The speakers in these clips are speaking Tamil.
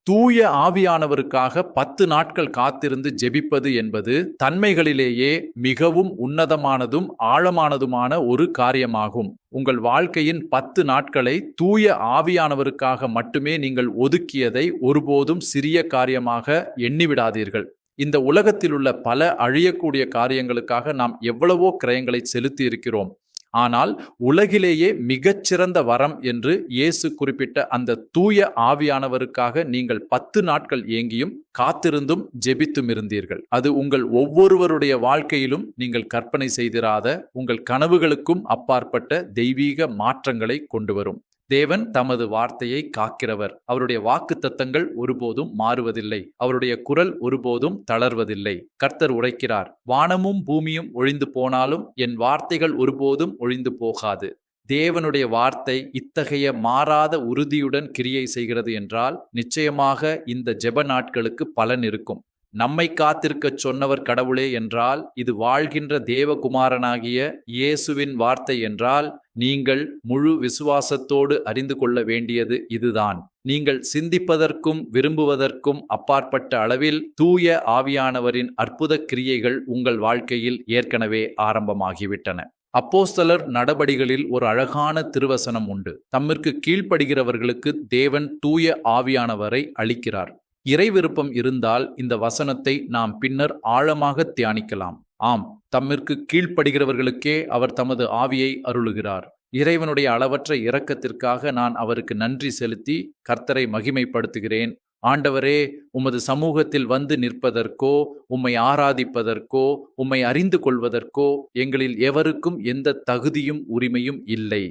தூய ஆவியானவருக்காக 10 நாட்கள் காத்திருந்து ஜெபிப்பது என்பது தன்மைகளிலேயே மிகவும் உன்னதமானதும் ஆழமானதுமான ஒரு காரியமாகும். உங்கள் வாழ்க்கையின் 10 நாட்களை தூய ஆவியானவருக்காக மட்டுமே நீங்கள் ஒதுக்கியதை ஒருபோதும் சிறிய காரியமாக எண்ணிவிடாதீர்கள். இந்த உலகத்தில் உள்ள பல அழியக்கூடிய காரியங்களுக்காக நாம் எவ்வளவோ கிரயங்களை செலுத்தி இருக்கிறோம். ஆனால் உலகிலேயே மிகச்சிறந்த வரம் என்று இயேசு குறிப்பிட்ட அந்த தூய ஆவியானவருக்காக நீங்கள் 10 நாட்கள் ஏங்கியும் காத்திருந்தும் ஜெபித்தும் இருந்தீர்கள். அது உங்கள் ஒவ்வொருவருடைய வாழ்க்கையிலும் நீங்கள் கற்பனை செய்திராத உங்கள் கனவுகளுக்கும் அப்பாற்பட்ட தெய்வீக மாற்றங்களை கொண்டு வரும். தேவன் தமது வார்த்தையை காக்கிறவர். அவருடைய வாக்குத்தத்தங்கள் ஒருபோதும் மாறுவதில்லை. அவருடைய குரல் ஒருபோதும் தளர்வதில்லை. கர்த்தர் உரைக்கிறார், வானமும் பூமியும் ஒழிந்து போனாலும் என் வார்த்தைகள் ஒருபோதும் ஒழிந்து போகாது. தேவனுடைய வார்த்தை இத்தகைய மாறாத உறுதியுடன் கிரியை செய்கிறது என்றால் நிச்சயமாக இந்த ஜெப நாட்களுக்கு பலன் இருக்கும். நம்மை காத்திருக்கச் சொன்னவர் கடவுளே என்றால், இது வாழ்கின்ற தேவகுமாரனாகிய இயேசுவின் வார்த்தை என்றால், நீங்கள் முழு விசுவாசத்தோடு அறிந்து கொள்ள வேண்டியது இதுதான். நீங்கள் சிந்திப்பதற்கும் விரும்புவதற்கும் அப்பாற்பட்ட அளவில் தூய ஆவியானவரின் அற்புத கிரியைகள் உங்கள் வாழ்க்கையில் ஏற்கனவே ஆரம்பமாகிவிட்டன. அப்போஸ்தலர் நடபடிகளில் ஒரு அழகான திருவசனம் உண்டு. தம்மிற்கு கீழ்ப்படுகிறவர்களுக்கு தேவன் தூய ஆவியானவரை அளிக்கிறார். இறை விருப்பம் இருந்தால் இந்த வசனத்தை நாம் பின்னர் ஆழமாக தியானிக்கலாம். ஆம், தம்மிற்கு கீழ்ப்படுகிறவர்களுக்கே அவர் தமது ஆவியை அருளுகிறார். இறைவனுடைய அளவற்ற இரக்கத்திற்காக நான் அவருக்கு நன்றி செலுத்தி கர்த்தரை மகிமைப்படுத்துகிறேன். ஆண்டவரே, உமது சமூகத்தில் வந்து நிற்பதற்கோ உம்மை ஆராதிப்பதற்கோ உம்மை அறிந்து கொள்வதற்கோ எங்களில் எவருக்கும் எந்த தகுதியும் உரிமையும் இல்லை.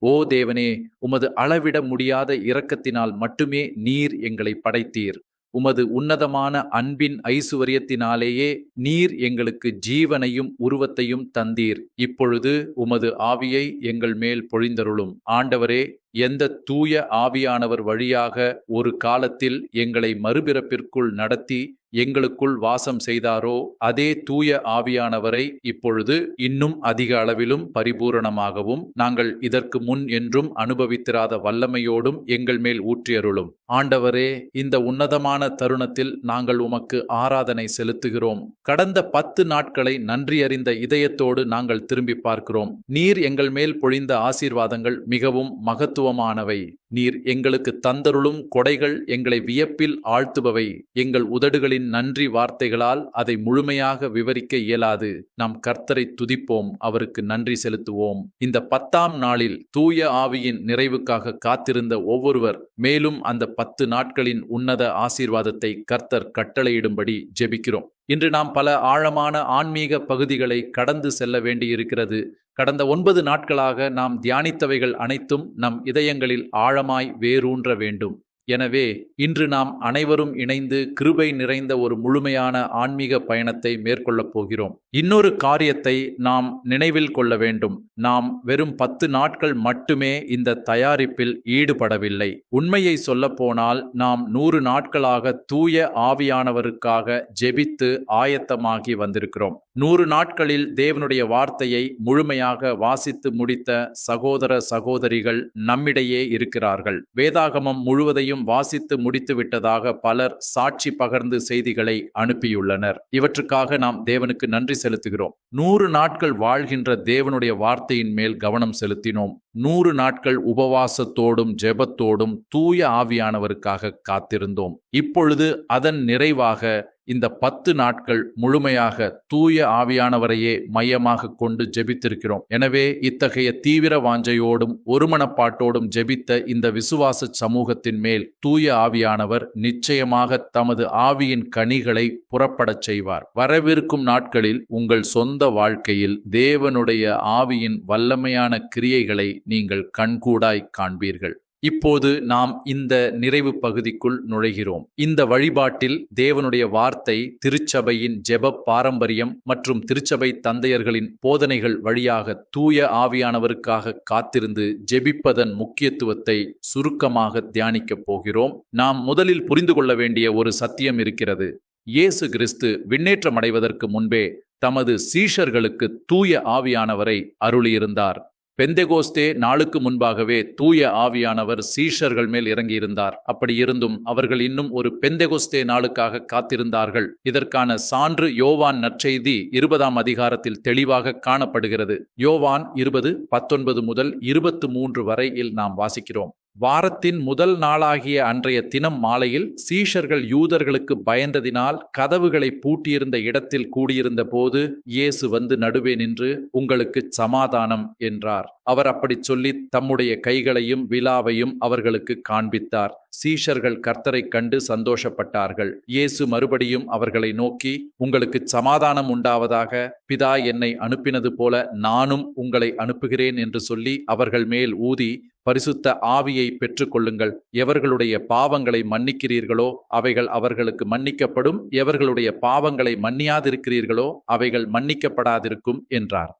ஓ தேவனே, உமது அளவிட முடியாத இரக்கத்தினால் மட்டுமே நீர் எங்களை படைத்தீர். உமது உன்னதமான அன்பின் ஐசுவரியத்தினாலேயே நீர் எங்களுக்கு ஜீவனையும் உருவத்தையும் தந்தீர். இப்பொழுது உமது ஆவியை எங்கள் மேல் பொழிந்தருளும். ஆண்டவரே, எந்த தூய ஆவியானவர் வழியாக ஒரு காலத்தில் எங்களை மறுபிறப்பிற்குள் நடத்தி எங்களுக்குள் வாசம் செய்தாரோ அதே தூய ஆவியானவரை இப்பொழுது இன்னும் அதிக அளவிலும் பரிபூரணமாகவும் நாங்கள் இதற்கு முன் என்றும் அனுபவித்திராத வல்லமையோடும் எங்கள் மேல் ஊற்றியருளும். ஆண்டவரே, இந்த உன்னதமான தருணத்தில் நாங்கள் உமக்கு ஆராதனை செலுத்துகிறோம். கடந்த 10 நாட்களை நன்றியறிந்த இதயத்தோடு நாங்கள் திரும்பி பார்க்கிறோம். நீர் எங்கள் மேல் பொழிந்த ஆசீர்வாதங்கள் மிகவும் மகத்துவமானவை. நீர் எங்களுக்கு தந்தருளும் கொடைகள் எங்களை வியப்பில் ஆழ்த்துபவை. எங்கள் உதடுகளின் நன்றி வார்த்தைகளால் அதை முழுமையாக விவரிக்க இயலாது. நாம் கர்த்தரை துதிப்போம், அவருக்கு நன்றி செலுத்துவோம். இந்த 10ஆம் நாளில் தூய ஆவியின் நிறைவுக்காக காத்திருந்த ஒவ்வொருவர் மேலும் அந்த 10 நாட்களின் உன்னத ஆசீர்வாதத்தை கர்த்தர் கட்டளையிடும்படி ஜெபிக்கிறோம். இன்று நாம் பல ஆழமான ஆன்மீக பகுதிகளை கடந்து செல்ல வேண்டியிருக்கிறது. கடந்த 9 நாட்களாக நாம் தியானித்தவைகள் அனைத்தும் நம் இதயங்களில் ஆழமாய் வேரூன்ற வேண்டும். எனவே இன்று நாம் அனைவரும் இணைந்து கிருபை நிறைந்த ஒரு முழுமையான ஆன்மீக பயணத்தை மேற்கொள்ளப் போகிறோம். இன்னொரு காரியத்தை நாம் நினைவில் கொள்ள வேண்டும். நாம் வெறும் 10 நாட்கள் மட்டுமே இந்த தயாரிப்பில் ஈடுபடவில்லை. உண்மையை சொல்லப்போனால் நாம் 100 நாட்களாக தூய ஆவியானவருக்காக ஜெபித்து ஆயத்தமாகி வந்திருக்கிறோம். 100 நாட்களில் தேவனுடைய வார்த்தையை முழுமையாக வாசித்து முடித்த சகோதர சகோதரிகள் நம்மிடையே இருக்கிறார்கள். வேதாகமம் முழுவதையும் வாசித்து முடித்து விட்டதாக பலர் சாட்சி பகர்ந்து செய்திகளை அனுப்பியுள்ளனர். இவற்றுக்காக நாம் தேவனுக்கு நன்றி செலுத்துகிறோம். 100 நாட்கள் வாழ்கின்ற தேவனுடைய வார்த்தையின் மேல் கவனம் செலுத்தினோம். 100 நாட்கள் உபவாசத்தோடும் ஜெபத்தோடும் தூய ஆவியானவருக்காக காத்திருந்தோம். இப்பொழுது அதன் நிறைவாக இந்த 10 நாட்கள் முழுமையாக தூய ஆவியானவரையே மையமாக கொண்டு ஜெபித்திருக்கிறோம். எனவே இத்தகைய தீவிர வாஞ்சையோடும் ஒருமனப்பாட்டோடும் ஜெபித்த இந்த விசுவாச சமூகத்தின் மேல் தூய ஆவியானவர் நிச்சயமாக தமது ஆவியின் கனிகளை புறப்படச் செய்வார். வரவிருக்கும் நாட்களில் உங்கள் சொந்த வாழ்க்கையில் தேவனுடைய ஆவியின் வல்லமையான கிரியைகளை நீங்கள் கண்கூடாய் காண்பீர்கள். இப்போது நாம் இந்த நிறைவு பகுதிக்குள் நுழைகிறோம். இந்த வழிபாட்டில் தேவனுடைய வார்த்தை திருச்சபையின் ஜெப பாரம்பரியம் மற்றும் திருச்சபை தந்தையர்களின் போதனைகள் வழியாக தூய ஆவியானவருக்காக காத்திருந்து ஜெபிப்பதன் முக்கியத்துவத்தை சுருக்கமாக தியானிக்கப் போகிறோம். நாம் முதலில் புரிந்து கொள்ள வேண்டிய ஒரு சத்தியம் இருக்கிறது. இயேசு கிறிஸ்து விண்ணேற்றம் அடைவதற்கு முன்பே தமது சீஷர்களுக்கு தூய ஆவியானவரை அருளியிருந்தார். பெந்தெகோஸ்தே நாளுக்கு முன்பாகவே தூய ஆவியானவர் சீஷர்கள் மேல் இறங்கியிருந்தார். அப்படி இருந்தும் அவர்கள் இன்னும் ஒரு பெந்தெகோஸ்தே நாளுக்காக காத்திருந்தார்கள். இதற்கான சான்று யோவான் நற்செய்தி 20ஆம் அதிகாரத்தில் தெளிவாக காணப்படுகிறது. யோவான் 20:19 முதல் 23 வரையில் நாம் வாசிக்கிறோம். வாரத்தின் முதல் நாளாகிய அன்றைய தினம் மாலையில் சீஷர்கள் யூதர்களுக்கு பயந்ததினால் கதவுகளை பூட்டியிருந்த இடத்தில் கூடியிருந்த போது இயேசு வந்து நடுவே நின்று, உங்களுக்கு சமாதானம் என்றார். அவர் அப்படி சொல்லி தம்முடைய கைகளையும் விலாவையும் அவர்களுக்கு காண்பித்தார். சீஷர்கள் கர்த்தரை கண்டு சந்தோஷப்பட்டார்கள். இயேசு மறுபடியும் அவர்களை நோக்கி, உங்களுக்கு சமாதானம் உண்டாவதாக. பிதா என்னை அனுப்பினது போல நானும் உங்களை அனுப்புகிறேன் என்று சொல்லி அவர்கள் மேல் ஊதி, பரிசுத்த ஆவியை பெற்றுக்கொள்ளுங்கள். எவர்களுடைய பாவங்களை மன்னிக்கிறீர்களோ அவைகள் அவர்களுக்கு மன்னிக்கப்படும், எவர்களுடைய பாவங்களை மன்னியாதிருக்கிறீர்களோ அவைகள் மன்னிக்கப்படாதிருக்கும் என்றார்.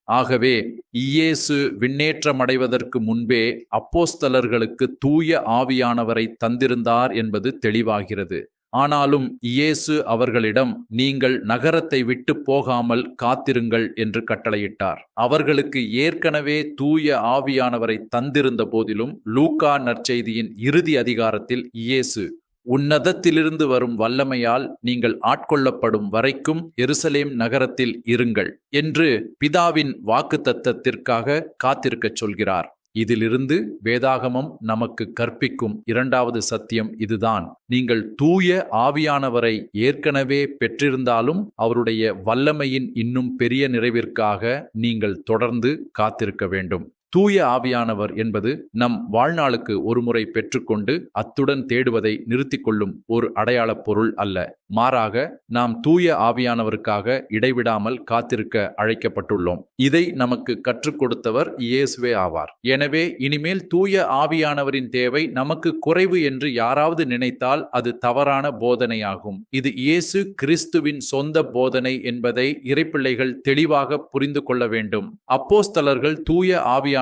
ஆகவே இயேசு விண்ணேற்றமடைவதற்கு முன்பே அப்போஸ்தலர்களுக்கு தூய ஆவியானவரை தந்திருந்தார் என்பது தெளிவாகிறது. ஆனாலும் இயேசு அவர்களிடம், நீங்கள் நகரத்தை விட்டு போகாமல் காத்திருங்கள் என்று கட்டளையிட்டார். அவர்களுக்கு ஏற்கனவே தூய ஆவியானவரை தந்திருந்த போதிலும் லூக்கா நற்செய்தியின் இறுதி அதிகாரத்தில் இயேசு, உன்னதத்திலிருந்து வரும் வல்லமையால் நீங்கள் ஆட்கொள்ளப்படும் வரைக்கும் எருசலேம் நகரத்தில் இருங்கள் என்று பிதாவின் வாக்குத்தத்தத்திற்காக காத்திருக்கச் சொல்கிறார். இதிலிருந்து வேதாகமம் நமக்கு கற்பிக்கும் இரண்டாவது சத்தியம் இதுதான். நீங்கள் தூய ஆவியானவரை ஏற்கனவே பெற்றிருந்தாலும் அவருடைய வல்லமையின் இன்னும் பெரிய நிறைவிற்காக நீங்கள் தொடர்ந்து காத்திருக்க வேண்டும். தூய ஆவியானவர் என்பது நம் வாழ்நாளுக்கு ஒருமுறை பெற்றுக்கொண்டு அத்துடன் தேடுவதை நிறுத்திக் கொள்ளும் ஒரு அடையாளப் பொருள் அல்ல. மாறாக நாம் தூய ஆவியானவருக்காக இடைவிடாமல் காத்திருக்க அழைக்கப்பட்டுள்ளோம். இதை நமக்கு கற்றுக் கொடுத்தவர் இயேசுவே ஆவார். எனவே இனிமேல் தூய ஆவியானவரின் தேவை நமக்கு குறைவு என்று யாராவது நினைத்தால் அது தவறான போதனையாகும். இது இயேசு கிறிஸ்துவின் சொந்த போதனை என்பதை இறைப்பிள்ளைகள் தெளிவாக புரிந்து கொள்ள வேண்டும். அப்போஸ்தலர்கள் தூய ஆவியானவரை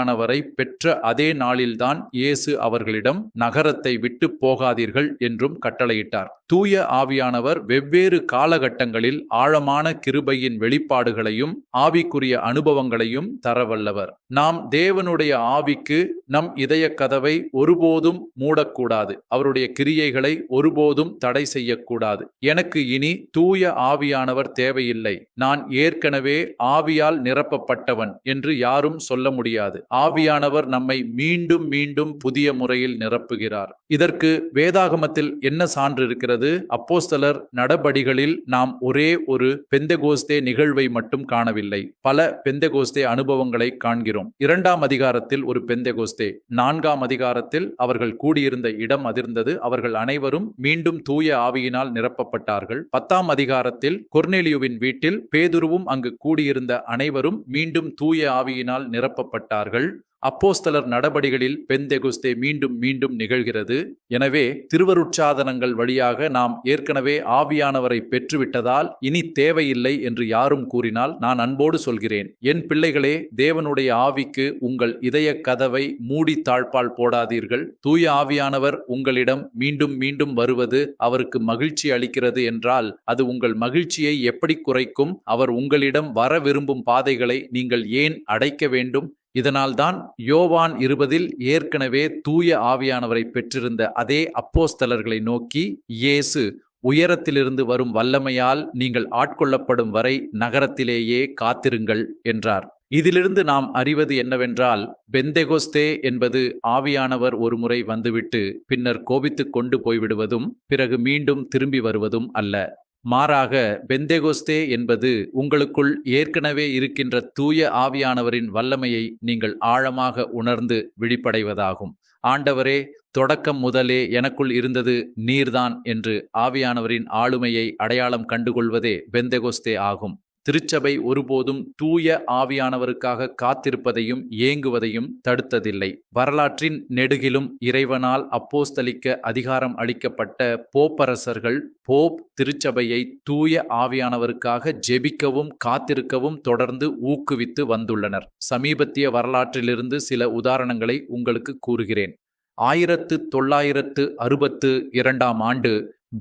பெற்ற அதே நாளில்தான் இயேசு அவர்களிடம் நகரத்தை விட்டு போகாதீர்கள் என்றும் கட்டளையிட்டார். தூய ஆவியானவர் வெவ்வேறு காலகட்டங்களில் ஆழமான கிருபையின் வெளிப்பாடுகளையும் ஆவிக்குரிய அனுபவங்களையும் தரவல்லவர். நாம் தேவனுடைய ஆவிக்கு நம் இதய கதவை ஒருபோதும் மூடக்கூடாது. அவருடைய கிரியைகளை ஒருபோதும் தடை செய்யக்கூடாது. எனக்கு இனி தூய ஆவியானவர் தேவையில்லை, நான் ஏற்கனவே ஆவியால் நிரப்பப்பட்டவன் என்று யாரும் சொல்ல முடியாது. ஆவியானவர் நம்மை மீண்டும் மீண்டும் புதிய முறையில் நிரப்புகிறார். இதற்கு வேதாகமத்தில் என்ன சான்று இருக்கிறது? அப்போஸ்தலர் நடபடிகளில் நாம் ஒரே ஒரு பெந்தெகோஸ்தே நிகழ்வை மட்டும் காணவில்லை, பல பெந்தெகோஸ்தே அனுபவங்களை காண்கிறோம். 2ஆம் அதிகாரத்தில் ஒரு பெந்தெகோஸ்தே, 4ஆம் அதிகாரத்தில் அவர்கள் கூடியிருந்த இடம் அதிர்ந்தது, அவர்கள் அனைவரும் மீண்டும் தூய ஆவியினால் நிரப்பப்பட்டார்கள். 10ஆம் அதிகாரத்தில் கொர்நேலியுவின் வீட்டில் பேதுருவும் அங்கு கூடியிருந்த அனைவரும் மீண்டும் தூய ஆவியினால் நிரப்பப்பட்டார்கள். அப்போஸ்தலர் நடபடிகளில் பெந்தெகோஸ்தே மீண்டும் மீண்டும் நிகழ்கிறது. எனவே திருவருட்சாதனங்கள் வழியாக நாம் ஏற்கனவே ஆவியானவரை பெற்றுவிட்டதால் இனி தேவையில்லை என்று யாரும் கூறினால் நான் அன்போடு சொல்கிறேன், என் பிள்ளைகளே, தேவனுடைய ஆவிக்கு உங்கள் இதய கதவை மூடி தாழ்பால் போடாதீர்கள். தூய ஆவியானவர் உங்களிடம் மீண்டும் மீண்டும் வருவது அவருக்கு மகிழ்ச்சி அளிக்கிறது என்றால் அது உங்கள் மகிழ்ச்சியை எப்படி குறைக்கும்? அவர் உங்களிடம் வர விரும்பும் பாதைகளை நீங்கள் ஏன் அடைக்க வேண்டும்? இதனால்தான் யோவான் 20 ஏற்கனவே தூய ஆவியானவரை பெற்றிருந்த அதே அப்போஸ்தலர்களை நோக்கி இயேசு, உயரத்திலிருந்து வரும் வல்லமையால் நீங்கள் ஆட்கொள்ளப்படும் வரை நகரத்திலேயே காத்திருங்கள் என்றார். இதிலிருந்து நாம் அறிவது என்னவென்றால், பெந்தெகோஸ்தே என்பது ஆவியானவர் ஒரு முறை வந்துவிட்டு பின்னர் கோபித்துக் கொண்டு போய்விடுவதும் பிறகு மீண்டும் திரும்பி வருவதும் அல்ல. மாறாக பெந்தெகோஸ்தே என்பது உங்களுக்குள் ஏற்கனவே இருக்கின்ற தூய ஆவியானவரின் வல்லமையை நீங்கள் ஆழமாக உணர்ந்து விழிப்படைவதாகும். ஆண்டவரே, தொடக்கம் முதலே எனக்குள் இருந்தது நீர்தான் என்று ஆவியானவரின் ஆளுமையை அடையாளம் கண்டுகொள்வதே பெந்தெகோஸ்தே ஆகும். திருச்சபை ஒருபோதும் தூய ஆவியானவருக்காக காத்திருப்பதையும் ஏங்குவதையும் தடுத்ததில்லை. வரலாற்றின் நெடுகிலும் இறைவனால் அப்போஸ்தலிக்க அதிகாரம் அளிக்கப்பட்ட போப்பரசர்கள் போப் திருச்சபையை தூய ஆவியானவருக்காக ஜெபிக்கவும் காத்திருக்கவும் தொடர்ந்து ஊக்குவித்து வந்துள்ளனர். சமீபத்திய வரலாற்றிலிருந்து சில உதாரணங்களை உங்களுக்கு கூறுகிறேன். 1962ஆம் ஆண்டு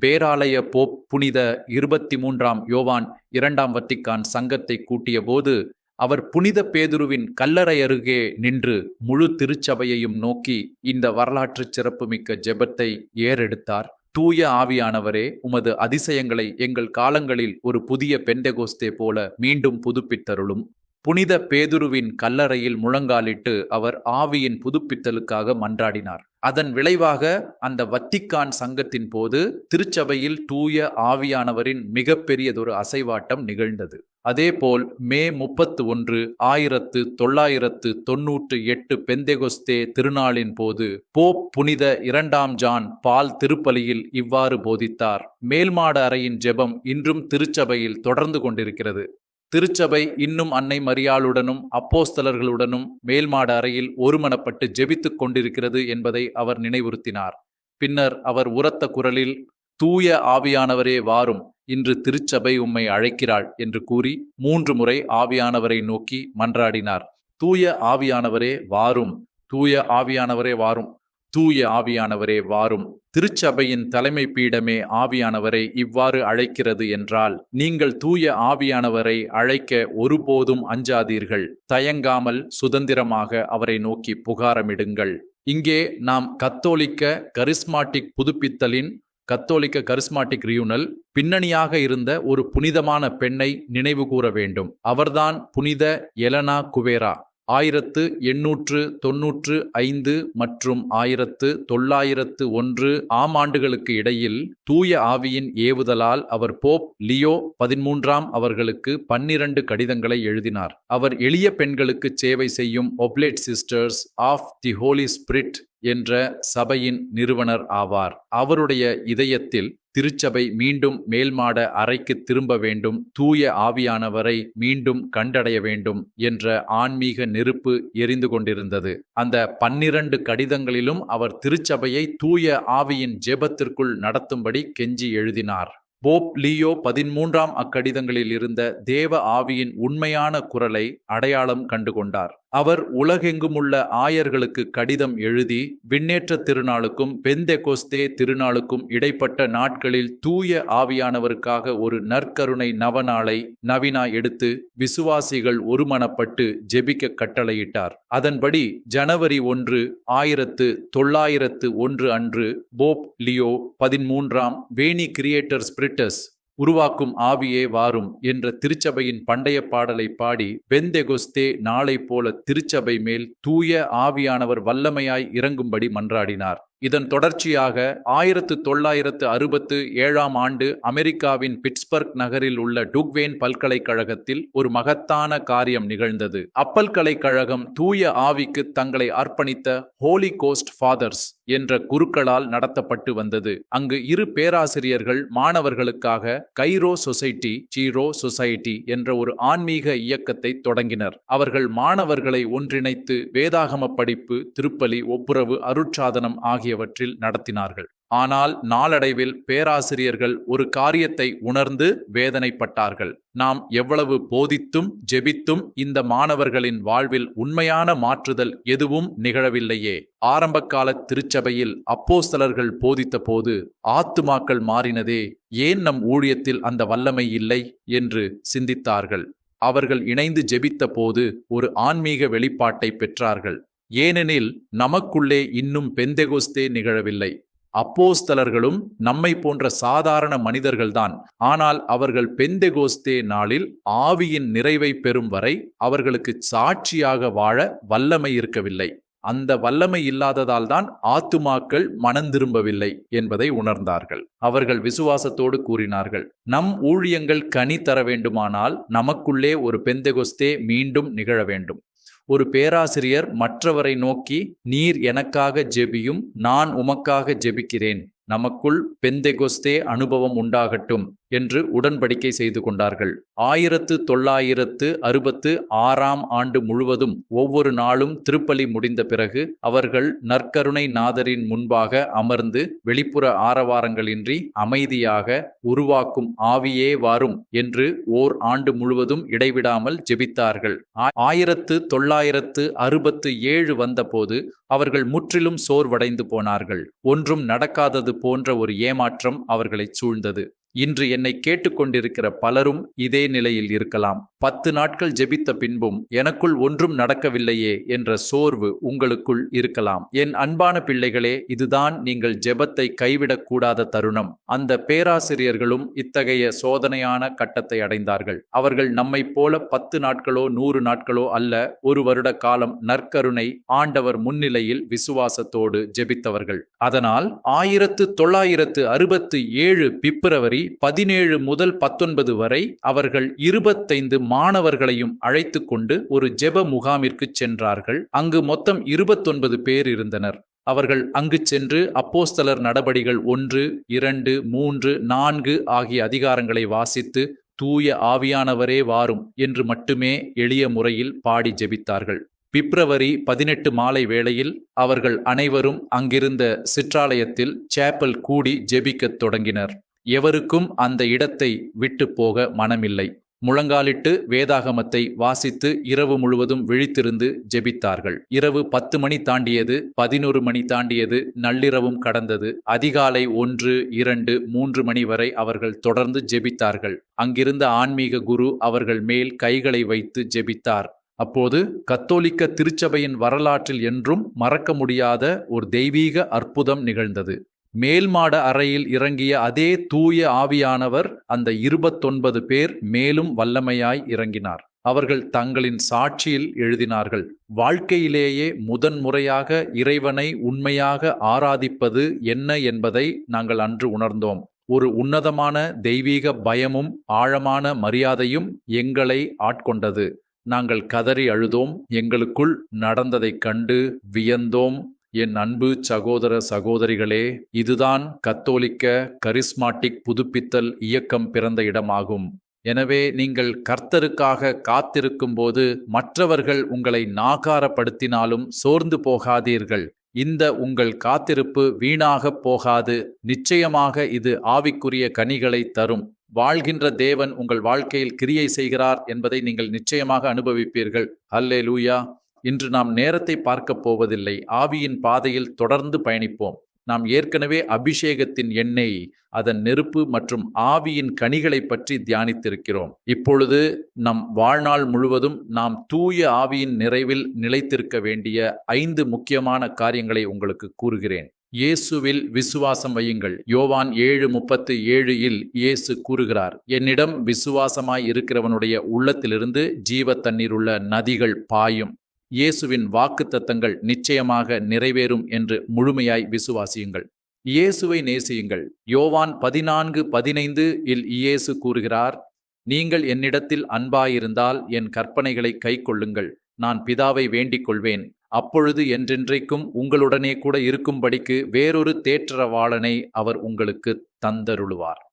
பேராலய போப் புனித 23ஆம் யோவான் 2ஆம் வத்திக்கான் சங்கத்தை கூட்டிய போது அவர் புனித பேதுருவின் கல்லறை அருகே நின்று முழு திருச்சபையையும் நோக்கி இந்த வரலாற்று சிறப்புமிக்க ஜெபத்தை ஏறெடுத்தார். தூய ஆவியானவரே, உமது அதிசயங்களை எங்கள் காலங்களில் ஒரு புதிய பெந்தெகோஸ்தே போல மீண்டும் புதுப்பித்தருளும். புனித பேதுருவின் கல்லறையில் முழங்காலிட்டு அவர் ஆவியின் புதுப்பித்தலுக்காக மன்றாடினார். அதன் விளைவாக அந்த வத்திக்கான் சங்கத்தின் போது திருச்சபையில் தூய ஆவியானவரின் மிகப்பெரியதொரு அசைவாட்டம் நிகழ்ந்தது. அதேபோல் மே 31, 1998 பெந்தெகொஸ்தே திருநாளின் போது போப் புனித 2ஆம் ஜான் பால் திருப்பலியில் இவ்வாறு போதித்தார். மேல்மாட அறையின் ஜெபம் இன்றும் திருச்சபையில் தொடர்ந்து கொண்டிருக்கிறது. திருச்சபை இன்னும் அன்னை மரியாளுடனும் அப்போஸ்தலர்களுடனும் மேல்மாட அறையில் ஒருமனப்பட்டு ஜெபித்துக் கொண்டிருக்கிறது என்பதை அவர் நினைவுறுத்தினார். பின்னர் அவர் உரத்த குரலில், தூய ஆவியானவரே வாரும், இன்று திருச்சபை உம்மை அழைக்கிறாள் என்று கூறி 3 முறை ஆவியானவரை நோக்கி மன்றாடினார். தூய ஆவியானவரே வாரும், தூய ஆவியானவரே வாரும், தூய ஆவியானவரே வாரும். திருச்சபையின் தலைமை பீடமே ஆவியானவரை இவ்வாறு அழைக்கிறது என்றால், நீங்கள் தூய ஆவியானவரை அழைக்க ஒருபோதும் அஞ்சாதீர்கள். தயங்காமல் சுதந்திரமாக அவரை நோக்கி புகாரமிடுங்கள். இங்கே நாம் கத்தோலிக்க கரிஸ்மாட்டிக் புதுப்பித்தலின் கரிஸ்மாட்டிக் ரியூனல் பின்னணியாக இருந்த ஒரு புனிதமான பெண்ணை நினைவு கூற வேண்டும். அவர்தான் புனித எலனா குவேரா. 1895 மற்றும் 1901 ஆண்டுகளுக்கு இடையில் தூய ஆவியின் ஏவுதலால் அவர் போப் லியோ 13ஆம் அவர்களுக்கு 12 கடிதங்களை எழுதினார். அவர் எளிய பெண்களுக்கு சேவை செய்யும் Oblate Sisters of the Holy Spirit என்ற சபையின் நிறுவனர் ஆவார். அவருடைய இதயத்தில் திருச்சபை மீண்டும் மேல்மாட அறைக்கு திரும்ப வேண்டும், தூய ஆவியானவரை மீண்டும் கண்டடைய வேண்டும் என்ற ஆன்மீக நெருப்பு எரிந்து கொண்டிருந்தது. அந்த 12 கடிதங்களிலும் அவர் திருச்சபையை தூய ஆவியின் ஜெபத்திற்குள் நடத்தும்படி கெஞ்சி எழுதினார். போப் லியோ 13ஆம் அக்கடிதங்களில் இருந்த தேவ ஆவியின் உண்மையான குரலை அடையாளம் கண்டுகொண்டார். அவர் உலகெங்குமுள்ள ஆயர்களுக்கு கடிதம் எழுதி விண்ணேற்ற திருநாளுக்கும் பெந்தெகொஸ்தே திருநாளுக்கும் இடைப்பட்ட நாட்களில் தூய ஆவியானவருக்காக ஒரு நற்கருணை நவநாளை நவினா எடுத்து விசுவாசிகள் ஒருமனப்பட்டு ஜெபிக்க கட்டளையிட்டார். அதன்படி ஜனவரி 1, 1901 அன்று போப் லியோ 13ஆம் வேனி கிரியேட்டர் ஸ்பிரிட்டஸ் உருவாக்கும் ஆவியே வாரும் என்ற திருச்சபையின் பண்டைய பாடலை பாடி பெந்தெகொஸ்தே நாளை போல திருச்சபை மேல் தூய ஆவியானவர் வல்லமையாய் இறங்கும்படி மன்றாடினார். இதன் தொடர்ச்சியாக 1967ஆம் ஆண்டு அமெரிக்காவின் பிட்ஸ்பர்க் நகரில் உள்ள டுக்வேன் பல்கலைக்கழகத்தில் ஒரு மகத்தான காரியம் நிகழ்ந்தது. அப்பல்கலைக்கழகம் தூய ஆவிக்கு தங்களை அர்ப்பணித்த ஹோலி கோஸ்ட் ஃபாதர்ஸ் என்ற குருக்களால் நடத்தப்பட்டு வந்தது. அங்கு 2 பேராசிரியர்கள் மாணவர்களுக்காக கைரோ சொசைட்டி என்ற ஒரு ஆன்மீக இயக்கத்தை தொடங்கினர். அவர்கள் மாணவர்களை ஒன்றிணைத்து வேதாகம படிப்பு, திருப்பலி, ஒப்புரவு, அருட்சாதனம் ஆகியவற்றில் நடத்தினார்கள். ஆனால் நாளடைவில் பேராசிரியர்கள் ஒரு காரியத்தை உணர்ந்து வேதனைப்பட்டார்கள். நாம் எவ்வளவு போதித்தும் ஜெபித்தும் இந்த மாணவர்களின் வாழ்வில் உண்மையான மாற்றுதல் எதுவும் நிகழவில்லையே. ஆரம்பகால திருச்சபையில் அப்போஸ்தலர்கள் போதித்த போது ஆத்துமாக்கள் மாறினதே, ஏன் நம் ஊழியத்தில் அந்த வல்லமை இல்லை என்று சிந்தித்தார்கள். அவர்கள் இணைந்து ஜெபித்த போது ஒரு ஆன்மீக வெளிப்பாட்டை பெற்றார்கள். ஏனெனில் நமக்குள்ளே இன்னும் பெந்தெகொஸ்தே நிகழவில்லை. அப்போஸ்தலர்களும் நம்மை போன்ற சாதாரண மனிதர்கள்தான். ஆனால் அவர்கள் பெந்தெகொஸ்தே நாளில் ஆவியின் நிறைவை பெறும் வரை அவர்களுக்கு சாட்சியாக வாழ வல்லமை இருக்கவில்லை. அந்த வல்லமை இல்லாததால் தான் ஆத்துமாக்கள் மனந்திரும்பவில்லை என்பதை உணர்ந்தார்கள். அவர்கள் விசுவாசத்தோடு கூறினார்கள், நம் ஊழியங்கள் கனி தர வேண்டுமானால் நமக்குள்ளே ஒரு பெந்தெகொஸ்தே மீண்டும் நிகழ வேண்டும். ஒரு பேராசிரியர் மற்றவரை நோக்கி, நீர் எனக்காக ஜெபியும், நான் உமக்காக ஜெபிக்கிறேன், நமக்குள் பெந்தெகொஸ்தே அனுபவம் உண்டாகட்டும் என்று உடன்படிக்கை செய்து கொண்டார்கள். 1966ஆம் ஆண்டு முழுவதும் ஒவ்வொரு நாளும் திருப்பலி முடிந்த பிறகு அவர்கள் நற்கருணை நாதரின் முன்பாக அமர்ந்து வெளிப்புற ஆரவாரங்களின்றி அமைதியாக உருவாக்கும் ஆவியே வாரும் என்று ஓர் ஆண்டு முழுவதும் இடைவிடாமல் ஜெபித்தார்கள். 1967 வந்தபோது அவர்கள் முற்றிலும் சோர்வடைந்து போனார்கள். ஒன்றும் நடக்காதது போன்ற ஒரு ஏமாற்றம் அவர்களை சூழ்ந்தது. இன்று என்னை கேட்டுக்கொண்டிருக்கிற பலரும் இதே நிலையில் இருக்கலாம். 10 நாட்கள் ஜெபித்த பின்பும் எனக்குள் ஒன்றும் நடக்கவில்லையே என்ற சோர்வு உங்களுக்குள் இருக்கலாம். என் அன்பான பிள்ளைகளே, இதுதான் நீங்கள் ஜெபத்தை கைவிடக்கூடாத தருணம். அந்த பேராசிரியர்களும் இத்தகைய சோதனையான கட்டத்தை அடைந்தார்கள். அவர்கள் நம்மைப் போல 10 நாட்களோ 100 நாட்களோ அல்ல, 1 வருட காலம் நற்கருணை ஆண்டவர் முன்னிலையில் விசுவாசத்தோடு ஜெபித்தவர்கள். அதனால் 1967 பிப்ரவரி 17 முதல் 19 வரை அவர்கள் 25 மாணவர்களையும் அழைத்து கொண்டு ஒரு ஜெப முகாமிற்கு சென்றார்கள். அங்கு மொத்தம் 29 பேர் இருந்தனர். அவர்கள் அங்கு சென்று அப்போஸ்தலர் நடபடிகள் 1, 2, 3, 4 ஆகிய அதிகாரங்களை வாசித்து தூய ஆவியானவரே வாரும் என்று மட்டுமே எளிய முறையில் பாடி ஜெபித்தார்கள். பிப்ரவரி 18 மாலை வேளையில் அவர்கள் அனைவரும் அங்கிருந்த சிற்றாலயத்தில் சேப்பல் கூடி ஜெபிக்கத் தொடங்கினர். எவருக்கும் அந்த இடத்தை விட்டு போக மனமில்லை. முழங்காலிட்டு வேதாகமத்தை வாசித்து இரவு முழுவதும் விழித்திருந்து ஜெபித்தார்கள். இரவு 10 மணி தாண்டியது, 11 மணி தாண்டியது, நள்ளிரவும் கடந்தது. அதிகாலை 1, 2, 3 மணி வரை அவர்கள் தொடர்ந்து ஜெபித்தார்கள். அங்கிருந்த ஆன்மீக குரு அவர்கள் மேல் கைகளை வைத்து ஜெபித்தார். அப்போது கத்தோலிக்க திருச்சபையின் வரலாற்றில் என்றும் மறக்க முடியாத ஒரு தெய்வீக அற்புதம் நிகழ்ந்தது. மேல்மாட அறையில் இறங்கிய அதே தூய ஆவியானவர் அந்த 29 பேர் மேலும் வல்லமையாய் இறங்கினார். அவர்கள் தங்களின் சாட்சியில் எழுதினார்கள், வாழ்க்கையிலேயே முதன்முறையாக இறைவனை உண்மையாக ஆராதிப்பது என்ன என்பதை நாங்கள் அன்று உணர்ந்தோம். ஒரு உன்னதமான தெய்வீக பயமும் ஆழமான மரியாதையும் எங்களை ஆட்கொண்டது. நாங்கள் கதறி அழுதோம். எங்களுக்குள் நடந்ததைக் கண்டு வியந்தோம். என் அன்பு சகோதர சகோதரிகளே, இதுதான் கத்தோலிக்க கரிஸ்மாட்டிக் புதுப்பித்தல் இயக்கம் பிறந்த இடமாகும். எனவே நீங்கள் கர்த்தருக்காக காத்திருக்கும் போது மற்றவர்கள் உங்களை நாகாரப்படுத்தினாலும் சோர்ந்து போகாதீர்கள். இந்த உங்கள் காத்திருப்பு வீணாகப் போகாது. நிச்சயமாக இது ஆவிக்குரிய கனிகளை தரும். வாழ்கின்ற தேவன் உங்கள் வாழ்க்கையில் கிரியை செய்கிறார் என்பதை நீங்கள் நிச்சயமாக அனுபவிப்பீர்கள். அல்லேலூயா. இன்று நாம் நேரத்தை பார்க்கப் போவதில்லை. ஆவியின் பாதையில் தொடர்ந்து பயணிப்போம். நாம் ஏற்கனவே அபிஷேகத்தின் எண்ணெய், அதன் நெருப்பு மற்றும் ஆவியின் கனிகளை பற்றி தியானித்திருக்கிறோம். இப்பொழுது நம் வாழ்நாள் முழுவதும் நாம் தூய ஆவியின் நிறைவில் நிலைத்திருக்க வேண்டிய 5 முக்கியமான காரியங்களை உங்களுக்கு கூறுகிறேன். இயேசுவில் விசுவாசம் வையுங்கள். யோவான் 7:37 இயேசு கூறுகிறார், என்னிடம் விசுவாசமாய் இருக்கிறவனுடைய உள்ளத்திலிருந்து ஜீவ தண்ணீருள்ள நதிகள் பாயும். இயேசுவின் வாக்குத்தத்தங்கள் நிச்சயமாக நிறைவேறும் என்று முழுமையாய் விசுவாசியுங்கள். இயேசுவை நேசியுங்கள். யோவான் 14:15 இயேசு கூறுகிறார், நீங்கள் என்னிடத்தில் அன்பாயிருந்தால் என் கற்பனைகளை கைக்கொள்ளுங்கள். நான் பிதாவை வேண்டிக் கொள்வேன். அப்பொழுது என்றென்றைக்கும் உங்களுடனே கூட இருக்கும்படிக்கு வேறொரு தேற்றரவாளனை அவர் உங்களுக்கு தந்தருளுவார்.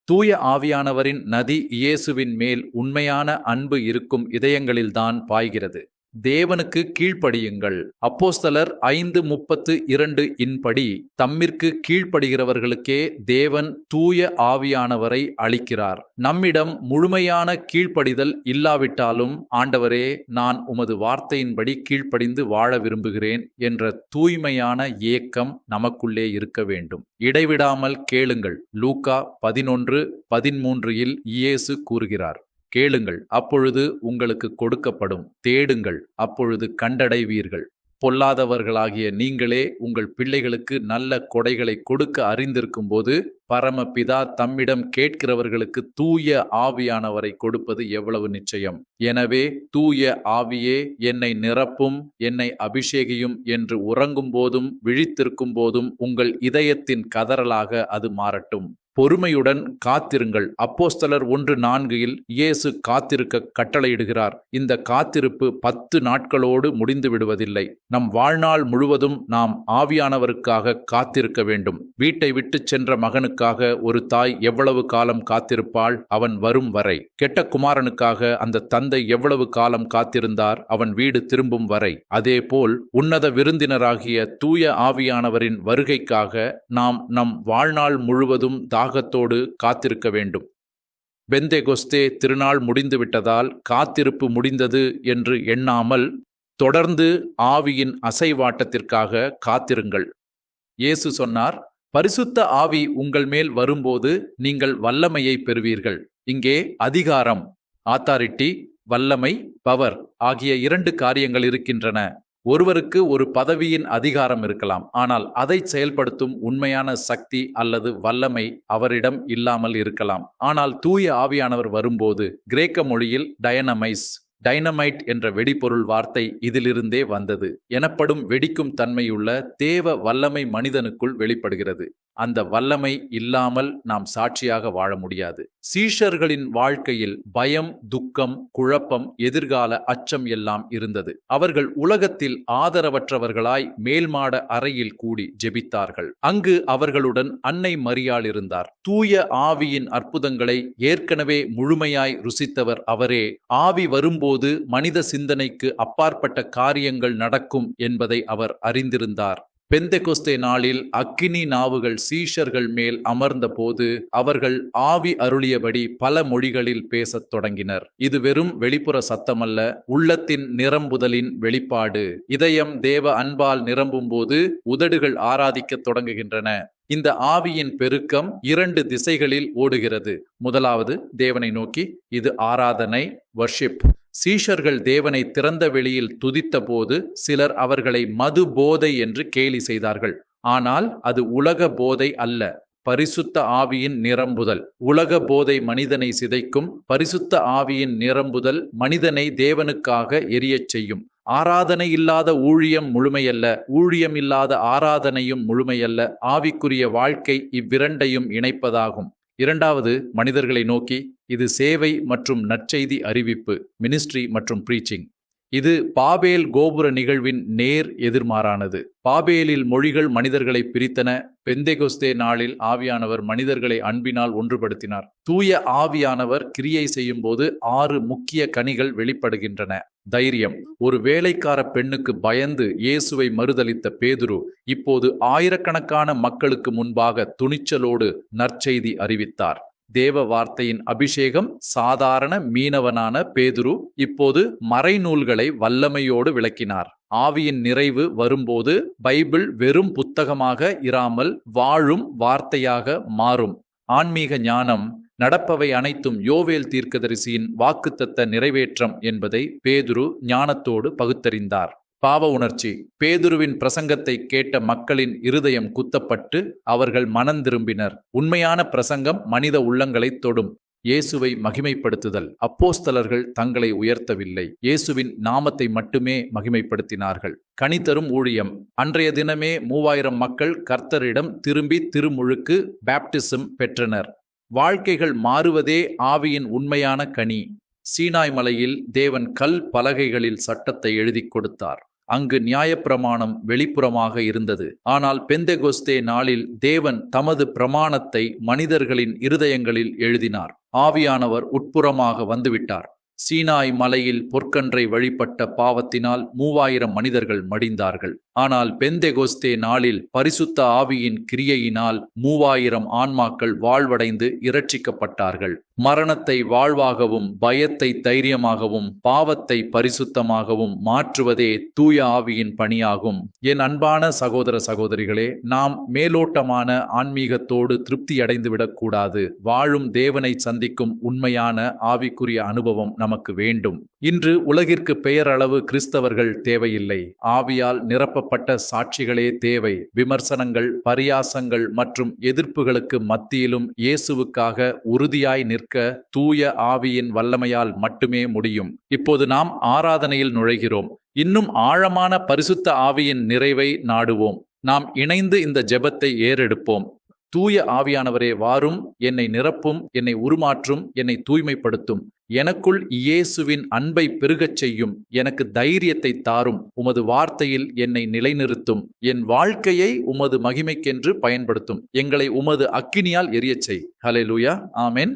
தூய ஆவியானவரின் நதி இயேசுவின் மேல் உண்மையான அன்பு இருக்கும் இதயங்களில்தான் பாய்கிறது. தேவனுக்கு கீழ்ப்படியுங்கள். அப்போஸ்தலர் 5:32 படி தம்மிற்கு கீழ்ப்படுகிறவர்களுக்கே தேவன் தூய ஆவியானவரை அளிக்கிறார். நம்மிடம் முழுமையான கீழ்ப்படிதல் இல்லாவிட்டாலும், ஆண்டவரே, நான் உமது வார்த்தையின்படி கீழ்ப்படிந்து வாழ விரும்புகிறேன் என்ற தூய்மையான ஏக்கம் நமக்குள்ளே இருக்க வேண்டும். இடைவிடாமல் கேளுங்கள். லூக்கா 11:13 இயேசு கூறுகிறார், கேளுங்கள், அப்பொழுது உங்களுக்கு கொடுக்கப்படும். தேடுங்கள், அப்பொழுது கண்டடைவீர்கள். பொல்லாதவர்களாகிய நீங்களே உங்கள் பிள்ளைகளுக்கு நல்ல கொடைகளை கொடுக்க அறிந்திருக்கும் போது பரமபிதா தம்மிடம் கேட்கிறவர்களுக்கு தூய ஆவியானவரை கொடுப்பது எவ்வளவு நிச்சயம். எனவே தூய ஆவியே என்னை நிரப்பும், என்னை அபிஷேகியும் என்று உறங்கும் போதும் விழித்திருக்கும் போதும் உங்கள் இதயத்தின் கதறலாக அது மாறட்டும். பொறுமையுடன் காத்திருங்கள். அப்போஸ்தலர் 1:4 இயேசு காத்திருக்க கட்டளையிடுகிறார். இந்த காத்திருப்பு 10 நாட்களோடு முடிந்து விடுவதில்லை. நம் வாழ்நாள் முழுவதும் நாம் ஆவியானவருக்காக காத்திருக்க வேண்டும். வீட்டை விட்டு சென்ற மகனுக்காக ஒரு தாய் எவ்வளவு காலம் காத்திருப்பாள்? அவன் வரும் வரை. கெட்ட குமாரனுக்காக அந்த தந்தை எவ்வளவு காலம் காத்திருந்தார்? அவன் வீடு திரும்பும் வரை. அதேபோல் உன்னத விருந்தினராகிய தூய ஆவியானவரின் வருகைக்காக நாம் நம் வாழ்நாள் முழுவதும் தாகத்தோடு காத்திருக்க வேண்டும். பெந்தேகொஸ்தே திருநாள் முடிந்துவிட்டதால் காத்திருப்பு முடிந்தது என்று எண்ணாமல் தொடர்ந்து ஆவியின் அசைவாட்டத்திற்காக காத்திருங்கள். இயேசு சொன்னார், பரிசுத்த ஆவி உங்கள் மேல் வரும்போது நீங்கள் வல்லமையை பெறுவீர்கள். இங்கே அதிகாரம், ஆத்தாரிட்டி, வல்லமை, பவர் ஆகிய 2 காரியங்கள் இருக்கின்றன. ஒருவருக்கு ஒரு பதவியின் அதிகாரம் இருக்கலாம், ஆனால் அதை செயல்படுத்தும் உண்மையான சக்தி அல்லது வல்லமை அவரிடம் இல்லாமல் இருக்கலாம். ஆனால் தூய ஆவியானவர் வரும்போது, கிரேக்க மொழியில் டைனமைட் என்ற வெடிபொருள் வார்த்தை இதிலிருந்தே வந்தது எனப்படும் வெடிக்கும் தன்மையுள்ள தேவ வல்லமை மனிதனுக்குள் வெளிப்படுகிறது. அந்த வல்லமை இல்லாமல் நாம் சாட்சியாக வாழ முடியாது. சீஷர்களின் வாழ்க்கையில் பயம், துக்கம், குழப்பம், எதிர்கால அச்சம் எல்லாம் இருந்தது. அவர்கள் உலகத்தில் ஆதரவற்றவர்களாய் மேல்மாட அறையில் கூடி ஜெபித்தார்கள். அங்கு அவர்களுடன் அன்னை மரியாள் இருந்தார். தூய ஆவியின் அற்புதங்களை ஏற்கனவே முழுமையாய் ருசித்தவர் அவரே. ஆவி வரும்போது மனித சிந்தனைக்கு அப்பாற்பட்ட காரியங்கள் நடக்கும் என்பதை அவர் அறிந்திருந்தார். பெந்தெகொஸ்தே நாளில் அக்கினி நாவுகள் சீஷர்கள் மேல் அமர்ந்த போது அவர்கள் ஆவி அருளியபடி பல மொழிகளில் பேசத் தொடங்கினர். இது வெறும் வெளிப்புற சத்தமல்ல, உள்ளத்தின் நிரம்புதலின் வெளிப்பாடு. இதயம் தேவ அன்பால் நிரம்பும் போது உதடுகள் ஆராதிக்கத் தொடங்குகின்றன. இந்த ஆவியின் பெருக்கம் 2 திசைகளில் ஓடுகிறது. முதலாவது தேவனை நோக்கி, இது ஆராதனை, வர்ஷிப். சீஷர்கள் தேவனை திறந்த வெளியில் துதித்த போது சிலர் அவர்களை மது போதை என்று கேலி செய்தார்கள். ஆனால் அது உலக போதை அல்ல, பரிசுத்த ஆவியின் நிரம்புதல். உலக போதை மனிதனை சிதைக்கும், பரிசுத்த ஆவியின் நிரம்புதல் மனிதனை தேவனுக்காக எரியச் செய்யும். ஆராதனை இல்லாத ஊழியம் முழுமையல்ல, ஊழியம் இல்லாத ஆராதனையும் முழுமையல்ல. ஆவிக்குரிய வாழ்க்கை இவ்விரண்டையும் இணைப்பதாகும். 2வது மனிதர்களை நோக்கி, இது சேவை மற்றும் நற்செய்தி அறிவிப்பு, மினிஸ்ட்ரி மற்றும் பிரீச்சிங். இது பாபேல் கோபுர நிகழ்வின் நேர் எதிர்மாறானது. பாபேலில் மொழிகள் மனிதர்களை பிரித்தன. பெந்தெகொஸ்தே நாளில் ஆவியானவர் மனிதர்களை அன்பினால் ஒன்றுபடுத்தினார். தூய ஆவியானவர் கிரியை செய்யும் போது 6 முக்கிய கனிகள் வெளிப்படுகின்றன. தைரியம். ஒரு வேலைக்கார பெண்ணுக்கு பயந்து இயேசுவை மறுதலித்த பேதுரு இப்போது ஆயிரக்கணக்கான மக்களுக்கு முன்பாக துணிச்சலோடு நற்செய்தி அறிவித்தார். தேவ வார்த்தையின் அபிஷேகம். சாதாரண மீனவனான பேதுரு இப்போது மறைநூல்களை வல்லமையோடு விளக்கினார். ஆவியின் நிறைவு வரும்போது பைபிள் வெறும் புத்தகமாக இராமல் வாழும் வார்த்தையாக மாறும். ஆன்மீக ஞானம். நடப்பவை அனைத்தும் யோவேல் தீர்க்கதரிசியின் வாக்குத்தத்த நிறைவேற்றம் என்பதை பேதுரு ஞானத்தோடு பகுத்தறிந்தார். பாவ உணர்ச்சி. பேதுருவின் பிரசங்கத்தை கேட்ட மக்களின் இருதயம் குத்தப்பட்டு அவர்கள் மனந்திரும்பினர். உண்மையான பிரசங்கம் மனித உள்ளங்களை தொடும். இயேசுவை மகிமைப்படுத்துதல். அப்போஸ்தலர்கள் தங்களை உயர்த்தவில்லை, இயேசுவின் நாமத்தை மட்டுமே மகிமைப்படுத்தினார்கள். கனிதரும் ஊழியம். அன்றைய தினமே 3000 மக்கள் கர்த்தரிடம் திரும்பி திருமுழுக்கு, பேப்டிசம் பெற்றனர். வாழ்க்கைகள் மாறுவதே ஆவியின் உண்மையான கனி. சீனாய் மலையில் தேவன் கல் பலகைகளில் சட்டத்தை எழுதி கொடுத்தார். அங்கு நியாயப்பிரமாணம் வெளிப்புறமாக இருந்தது. ஆனால் பெந்தெகொஸ்தே நாளில் தேவன் தமது பிரமாணத்தை மனிதர்களின் இருதயங்களில் எழுதினார். ஆவியானவர் உட்புறமாக வந்துவிட்டார். சீனாய் மலையில் பொற்கன்றை வழிபட்ட பாவத்தினால் 3000 மனிதர்கள் மடிந்தார்கள். ஆனால் பெந்தெகொஸ்தே நாளில் பரிசுத்த ஆவியின் கிரியையினால் 3000 ஆன்மாக்கள் வாழ்வடைந்து இரட்சிக்கப்பட்டார்கள். மரணத்தை வாழ்வாகவும், பயத்தை தைரியமாகவும், பாவத்தை பரிசுத்தமாகவும் மாற்றுவதே தூய ஆவியின் பணியாகும். என் அன்பான சகோதர சகோதரிகளே, நாம் மேலோட்டமான ஆன்மீகத்தோடு திருப்தி அடைந்துவிடக்கூடாது. வாழும் தேவனை சந்திக்கும் உண்மையான ஆவிக்குரிய அனுபவம் நமக்கு வேண்டும். இன்று உலகிற்கு பெயரளவு கிறிஸ்தவர்கள் தேவையில்லை. ஆவியால் நிரப்பப்பட்ட சாட்சிகளே தேவை. விமர்சனங்கள், பரியாசங்கள் மற்றும் எதிர்ப்புகளுக்கு மத்தியிலும் இயேசுவுக்காக உறுதியாய் நிற்க தூய ஆவியின் வல்லமையால் மட்டுமே முடியும். இப்போது நாம் ஆராதனையில் நுழைகிறோம். இன்னும் ஆழமான பரிசுத்த ஆவியின் நிறைவை நாடுவோம். நாம் இணைந்து இந்த ஜெபத்தை ஏறெடுப்போம். தூய ஆவியானவரே வாரும், என்னை நிரப்பும், என்னை உருமாற்றும், என்னை தூய்மைப்படுத்தும். எனக்குள் இயேசுவின் அன்பை பெருகச் செய்யும். எனக்கு தைரியத்தை தாரும். உமது வார்த்தையில் என்னை நிலைநிறுத்தும். என் வாழ்க்கையை உமது மகிமைக்கென்று பயன்படுத்தும். எங்களை உமது அக்கினியால் எரியச் செய். ஹல்லேலூயா. ஆமென்.